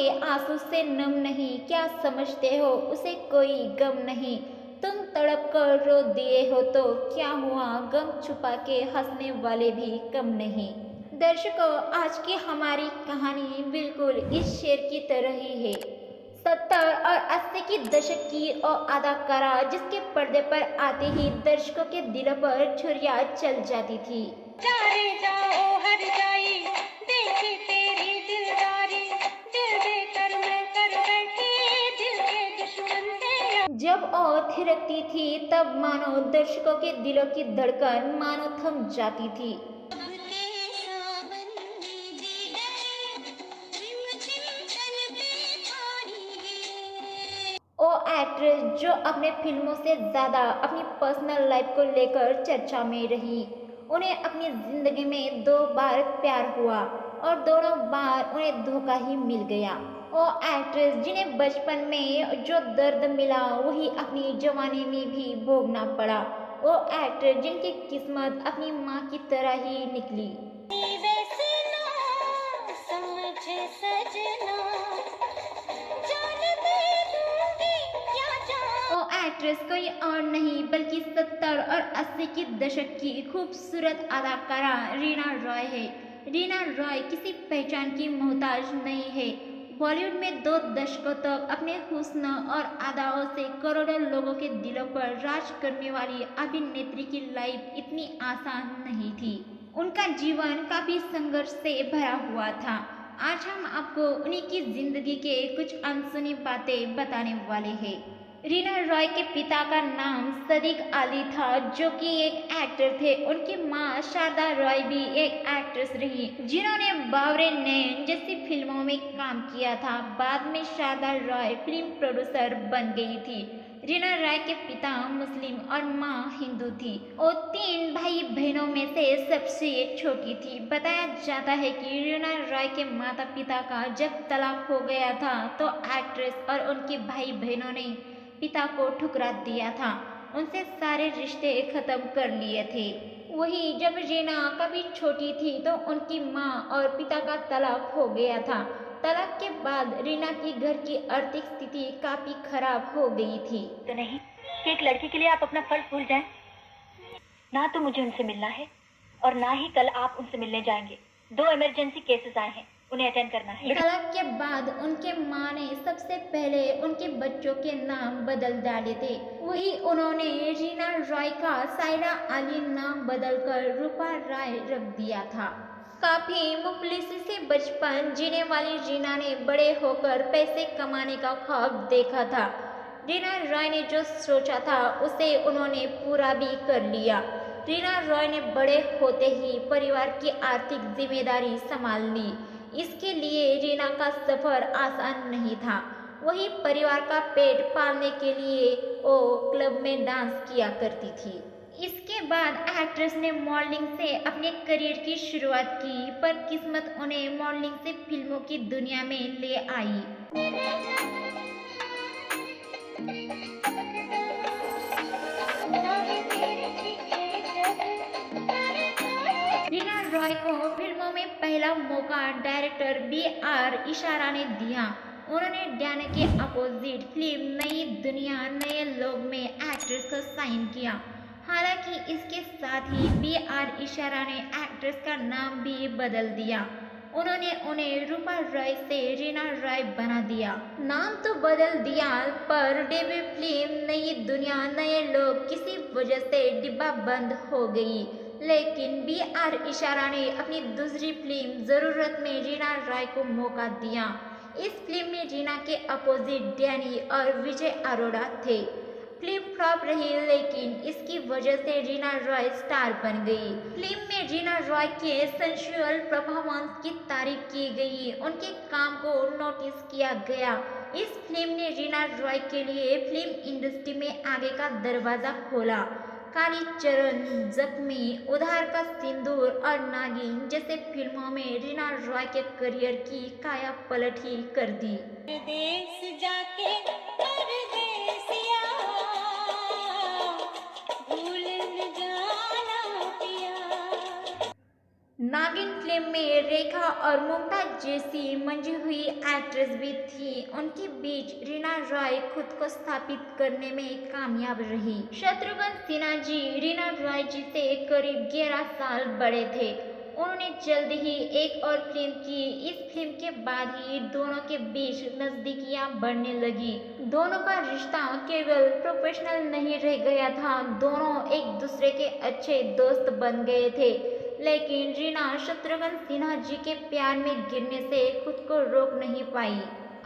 आंसू से नम नहीं, क्या समझते हो उसे कोई गम नहीं। तुम तड़प कर रो दिए हो तो क्या हुआ, गम छुपा के हंसने वाले भी कम नहीं। दर्शकों, आज की हमारी कहानी बिल्कुल इस शेर की तरह ही है। 70 और 80 की दशक की और अदाकारा जिसके पर्दे पर आते ही दर्शकों के दिलों पर छुरियां चल जाती थी। चाहे जाओ हर जाई, देखी तेरी दिलदारी, दिल देकर मैं कर बैठी दिल के दुश्मन से। जब और थिरकती थी तब मानो दर्शकों के दिलों की धड़कन मानो थम जाती थी। अब के सावन में दीगर, रिमझिम तन पे पानी गिरे। ओ एक्ट्रेस जो अपने फिल्मों से ज़्यादा अपनी पर्सनल लाइफ को लेकर चर्चा में रही। उन्हें अपनी ज़िंदगी में 2 बार प्यार हुआ और दोनों बार उन्हें धोखा ही मिल गया। ओ एक्ट्रेस जिन्हें बचपन में जो दर्द मिला वही अपनी जवानी में भी भोगना पड़ा। ओ एक्ट्रेस जिनकी किस्मत अपनी माँ की तरह ही निकली। वैसे ना समझे सजना, जान दे दूंगी क्या जान। ओ एक्ट्रेस कोई और नहीं बल्कि 70 और 80 की दशक की खूबसूरत अदाकारा रीना रॉय है। रीना रॉय किसी पहचान की मोहताज नहीं है। बॉलीवुड में 2 दशकों तक अपने हुस्न और अदाओं से करोड़ों लोगों के दिलों पर राज करने वाली अभिनेत्री की लाइफ इतनी आसान नहीं थी। उनका जीवन काफी संघर्ष से भरा हुआ था। आज हम आपको उन्हीं की जिंदगी के कुछ अनसुनी बातें बताने वाले हैं। रीना रॉय के पिता का नाम सदीक अली था जो कि एक एक्टर थे। उनकी मां शारदा रॉय भी एक एक्ट्रेस रही जिन्होंने बावरे नैन जैसी फिल्मों में काम किया था। बाद में शारदा रॉय फिल्म प्रोड्यूसर बन गई थी। रीना रॉय के पिता मुस्लिम और मां हिंदू थी। और 3 भाई बहनों में से सबसे छोटी थी। बताया जाता है कि रीना रॉय के माता पिता का जब तलाक हो गया था तो एक्ट्रेस और उनके भाई बहनों ने पिता को ठुकरा दिया था। उनसे सारे रिश्ते खत्म कर लिए थे। वही जब रीना कभी छोटी थी तो उनकी माँ और पिता का तलाक हो गया था। तलाक के बाद रीना की घर की आर्थिक स्थिति काफी खराब हो गई थी। तो नहीं कि एक लड़की के लिए आप अपना फर्ज भूल जाएं। ना तो मुझे उनसे मिलना है और ना ही कल आप उनसे मिलने जाएंगे। 2 इमरजेंसी केसेस आए हैं, उन्हें अटेंड करना है। तलाक के बाद उनके माँ ने सबसे पहले उनके बच्चों के नाम बदल डाले थे। वही उन्होंने रीना रॉय का सायरा अली नाम बदलकर रूपा राय रख दिया था। काफी मुफलिसी से बचपन जीने वाली रीना ने बड़े होकर पैसे कमाने का ख्वाब देखा था। रीना रॉय ने जो सोचा था उसे उन्होंने पूरा भी कर लिया। रीना रॉय ने बड़े होते ही परिवार की आर्थिक जिम्मेदारी संभाल ली। इसके लिए रीना का सफर आसान नहीं था। वही परिवार का पेट पालने के लिए वो क्लब में डांस किया करती थी। इसके बाद एक्ट्रेस ने मॉडलिंग से अपने करियर की शुरुआत की, पर किस्मत उन्हें मॉडलिंग से फिल्मों की दुनिया में ले आई। रीना रॉय को फिल्मों में पहला मौका डायरेक्टर B.R. इशारा ने दिया। उन्होंने डैन के अपोजिट फिल्म नई दुनिया नए लोग में एक्ट्रेस को साइन किया। हालांकि इसके साथ ही B.R. इशारा ने एक्ट्रेस का नाम भी बदल दिया। उन्होंने उन्हें रूपा रॉय से रीना रॉय बना दिया। नाम तो बदल दिया पर डेब्यू फिल्म नई दुनिया नए लोग किसी वजह से डिब्बा बंद हो गई। लेकिन B.R. इशारा ने अपनी दूसरी फिल्म जरूरत में रीना रॉय को मौका दिया। इस फिल्म में रीना के अपोजिट डैनी और विजय अरोड़ा थे। फिल्म फ्लॉप रही लेकिन इसकी वजह से रीना रॉय स्टार बन गई। फिल्म में रीना रॉय के सेंसुअल परफॉर्मेंस की तारीफ की गई। उनके काम को नोटिस किया गया। इस फिल्म ने रीना रॉय के लिए फिल्म इंडस्ट्री में आगे का दरवाजा खोला। काली चरण, जख्मी, उधार का सिंदूर और नागिन जैसे फिल्मों में रीना रॉय के करियर की काया पलट ही कर दी। परदेस जाके परदेसिया, भूल न जाना पिया। नागिन फिल्म फिल्म में रेखा और मुमताज जैसी मंजी हुई एक्ट्रेस भी थी। उनके बीच रीना रॉय खुद को स्थापित करने में कामयाब रही। शत्रुघ्न सिन्हा जी रीना रॉय जी से करीब 11 साल बड़े थे। उन्होंने जल्द ही एक और फिल्म की। इस फिल्म के बाद ही दोनों के बीच नजदीकियां बढ़ने लगी। दोनों का रिश्ता केवल प्रोफेशनल नहीं रह गया था, दोनों एक दूसरे के अच्छे दोस्त बन गए थे। लेकिन रीना शत्रुघ्न सिन्हा जी के प्यार में गिरने से खुद को रोक नहीं पाई।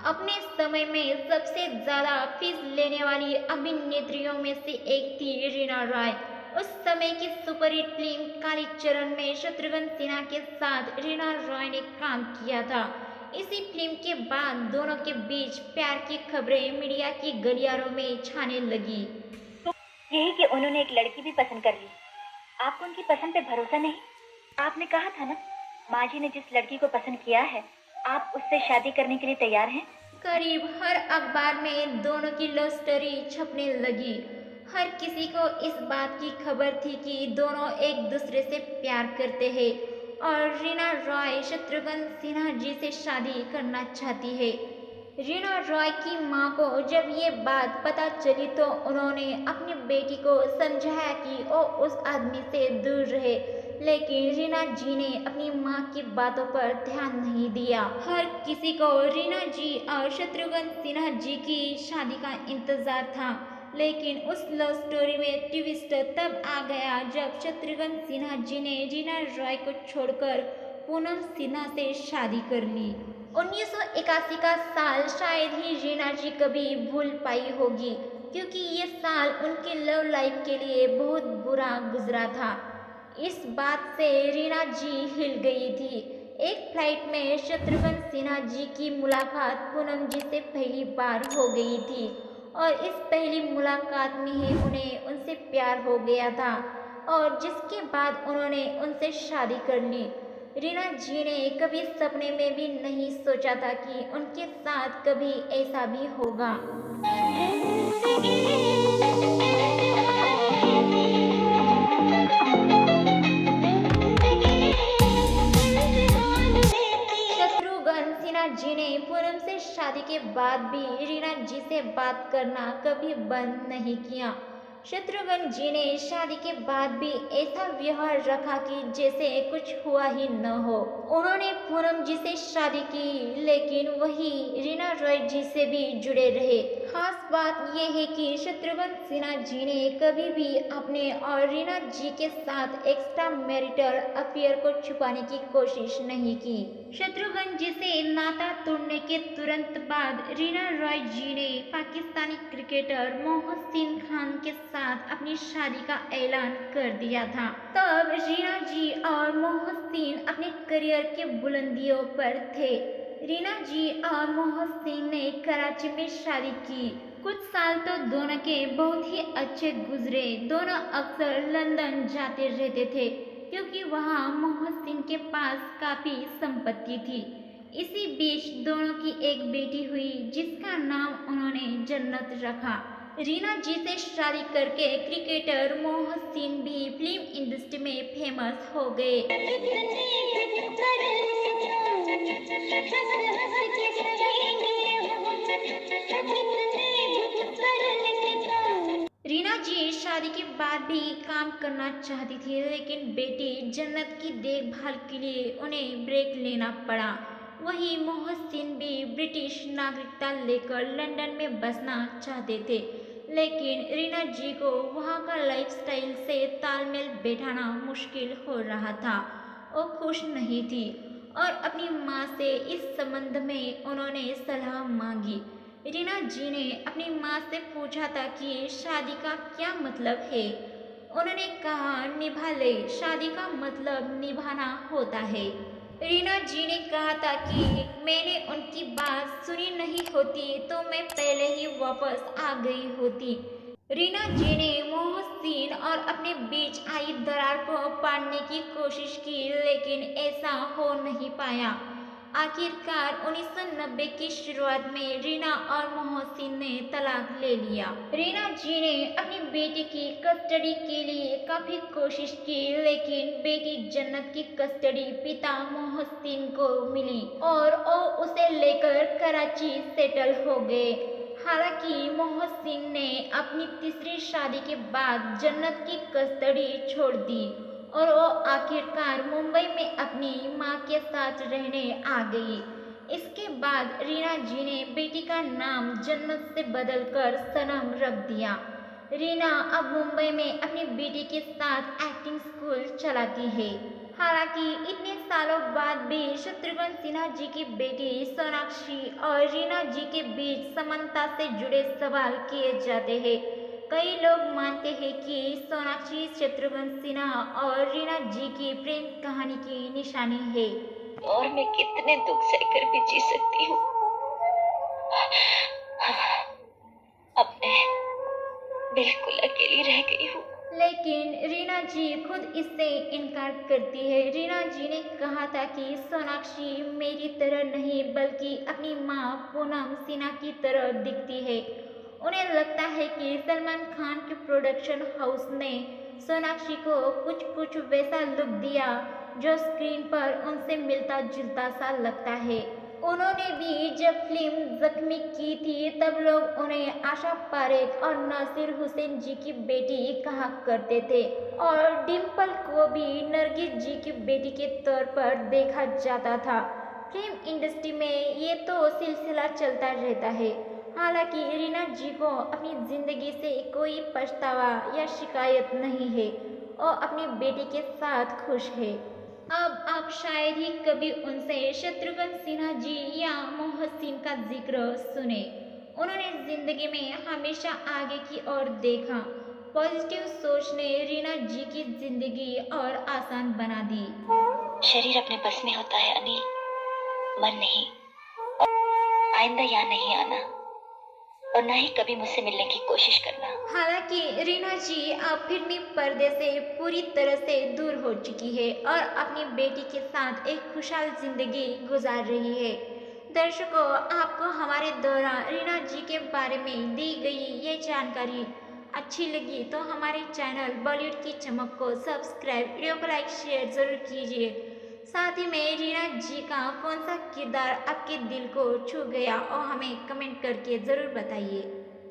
अपने समय में सबसे ज्यादा फीस लेने वाली अभिनेत्रियों में से एक थी रीना रॉय। उस समय की सुपरहिट फिल्म कालीचरण में शत्रुघ्न सिन्हा के साथ रीना रॉय ने काम किया था। इसी फिल्म के बाद दोनों के बीच प्यार की खबरें मीडिया की गलियारों में छाने लगी। यही कि उन्होंने एक लड़की भी पसंद कर ली। आपको उनकी पसंद पे भरोसा नहीं? आपने कहा था ना, माँ जी ने जिस लड़की को पसंद किया है, आप उससे शादी करने के लिए तैयार हैं? करीब हर अखबार में दोनों की लव स्टोरी छपने लगी। हर किसी को इस बात की खबर थी कि दोनों एक दूसरे से प्यार करते हैं और रीना रॉय शत्रुघ्न सिन्हा जी से शादी करना चाहती है। रीना रॉय की मां को जब ये बात पता चली तो उन्होंने अपनी बेटी को समझाया कि वो उस आदमी से दूर रहे, लेकिन रीना जी ने अपनी मां की बातों पर ध्यान नहीं दिया। हर किसी को रीना जी और शत्रुघ्न सिन्हा जी की शादी का इंतजार था, लेकिन उस लव स्टोरी में ट्विस्ट तब आ गया जब शत्रुघ्न सिन्हा जी ने रीना रॉय को छोड़कर पूनम सिन्हा से शादी कर ली। 1981 का साल शायद ही रीना जी कभी भूल पाई होगी, क्योंकि ये साल उनके लव लाइफ के लिए बहुत बुरा गुजरा था। इस बात से रीना जी हिल गई थी। एक फ्लाइट में शत्रुघ्न सिन्हा जी की मुलाकात पूनम जी से पहली बार हो गई थी और इस पहली मुलाकात में ही उन्हें उनसे प्यार हो गया था और जिसके बाद उन्होंने उनसे शादी कर ली। रीना जी ने कभी सपने में भी नहीं सोचा था कि उनके साथ कभी ऐसा भी होगा। शत्रुघ्न सिन्हा जी ने पूनम से शादी के बाद भी रीना जी से बात करना कभी बंद नहीं किया। शत्रुघ्न जी ने शादी के बाद भी ऐसा व्यवहार रखा कि जैसे कुछ हुआ ही न हो। उन्होंने पूनम जी से शादी की, लेकिन वही रीना रॉय जी से भी जुड़े रहे। खास बात यह है कि शत्रुघ्न सिन्हा जी ने कभी भी अपने और रीना जी के साथ एक्स्ट्रा मैरिटल अफेयर को छुपाने की कोशिश नहीं की। शत्रुघ्न जी से नाता तोड़ने के तुरंत बाद रीना रॉय जी ने पाकिस्तानी क्रिकेटर मोहसिन खान के साथ अपनी शादी का ऐलान कर दिया था। तब रीना जी और मोहसिन अपने करियर के बुलंदियों पर थे। रीना जी और मोहसिन ने कराची में शादी की। कुछ साल तो दोनों के बहुत ही अच्छे गुजरे। दोनों अक्सर लंदन जाते रहते थे क्योंकि वहाँ मोहसिन के पास काफी संपत्ति थी। इसी बीच दोनों की एक बेटी हुई जिसका नाम उन्होंने जन्नत रखा। रीना जी से शादी करके क्रिकेटर मोहसिन भी फिल्म इंडस्ट्री में फेमस हो गए। रीना जी शादी के बाद भी काम करना चाहती थी, लेकिन बेटी जन्नत की देखभाल के लिए उन्हें ब्रेक लेना पड़ा। वही मोहसिन भी ब्रिटिश नागरिकता लेकर लंदन में बसना चाहते थे, लेकिन रीना जी को वहाँ का लाइफस्टाइल से तालमेल बैठाना मुश्किल हो रहा था। वो खुश नहीं थी और अपनी माँ से इस संबंध में उन्होंने सलाह मांगी। रीना जी ने अपनी माँ से पूछा था कि शादी का क्या मतलब है। उन्होंने कहा, निभा ले, शादी का मतलब निभाना होता है। रीना जी ने कहा था कि मैंने उनकी बात सुनी नहीं होती तो मैं पहले ही वापस आ गई होती। रीना जी ने मोहसिन और अपने बीच आई दरार को पाड़ने की कोशिश की, लेकिन ऐसा हो नहीं पाया। आखिरकार 1990 की शुरुआत में रीना और मोहसिन ने तलाक ले लिया। रीना जी ने अपनी बेटी की कस्टडी के लिए काफी कोशिश की, लेकिन बेटी जन्नत की कस्टडी पिता मोहसिन को मिली और वो उसे लेकर कराची सेटल हो गए। हालांकि मोहसिन ने अपनी तीसरी शादी के बाद जन्नत की कस्टडी छोड़ दी और वो आखिरकार मुंबई में अपनी मां के साथ रहने आ गई। इसके बाद रीना जी ने बेटी का नाम जन्नत से बदलकर सनम रख दिया। रीना अब मुंबई में अपनी बेटी के साथ एक्टिंग स्कूल चलाती है। हालांकि इतने सालों बाद भी शत्रुघ्न सिन्हा जी की बेटी सोनाक्षी और रीना जी के बीच समानता से जुड़े सवाल किए जाते हैं। कई लोग मानते हैं कि सोनाक्षी शत्रुघ्न सिन्हा और रीना जी की प्रेम कहानी की निशानी है। और मैं कितने दुख सहकर भी जी सकती हूँ। अब मैं बिल्कुल अकेली रह गई हूँ। लेकिन रीना जी खुद इससे इनकार करती है। रीना जी ने कहा था कि सोनाक्षी मेरी तरह नहीं बल्कि अपनी माँ पूनम सिन्हा की तरह दिखती है। उन्हें लगता है कि सलमान खान के प्रोडक्शन हाउस ने सोनाक्षी को कुछ वैसा लुक दिया जो स्क्रीन पर उनसे मिलता जुलता सा लगता है। उन्होंने भी जब फिल्म जख्मी की थी तब लोग उन्हें आशा पारेख और नासिर हुसैन जी की बेटी कहा करते थे और डिम्पल को भी नरगिस जी की बेटी के तौर पर देखा जाता था। फिल्म इंडस्ट्री में ये तो सिलसिला चलता रहता है। हालांकि रीना जी को अपनी जिंदगी से कोई पछतावा या शिकायत नहीं है और अपनी बेटी के साथ खुश है। अब आप शायद ही कभी उनसे शत्रुघ्न सिन्हा जी या मोहसिन का जिक्र सुने। उन्होंने जिंदगी में हमेशा आगे की ओर देखा। पॉजिटिव सोच ने रीना जी की जिंदगी और आसान बना दी। शरीर अपने बस में होता है अनिल, मन नहीं। आइंदा यहाँ नहीं आना और ना ही कभी मुझसे मिलने की कोशिश करना। हालांकि रीना जी अब फिल्मी पर्दे से पूरी तरह से दूर हो चुकी है और अपनी बेटी के साथ एक खुशहाल जिंदगी गुजार रही है। दर्शकों, आपको हमारे द्वारा रीना जी के बारे में दी गई ये जानकारी अच्छी लगी तो हमारे चैनल बॉलीवुड की चमक को सब्सक्राइब, वीडियो को लाइक शेयर जरूर कीजिए। साथ ही में रीना जी का कौन सा किरदार आपके दिल को छू गया और हमें कमेंट करके ज़रूर बताइए।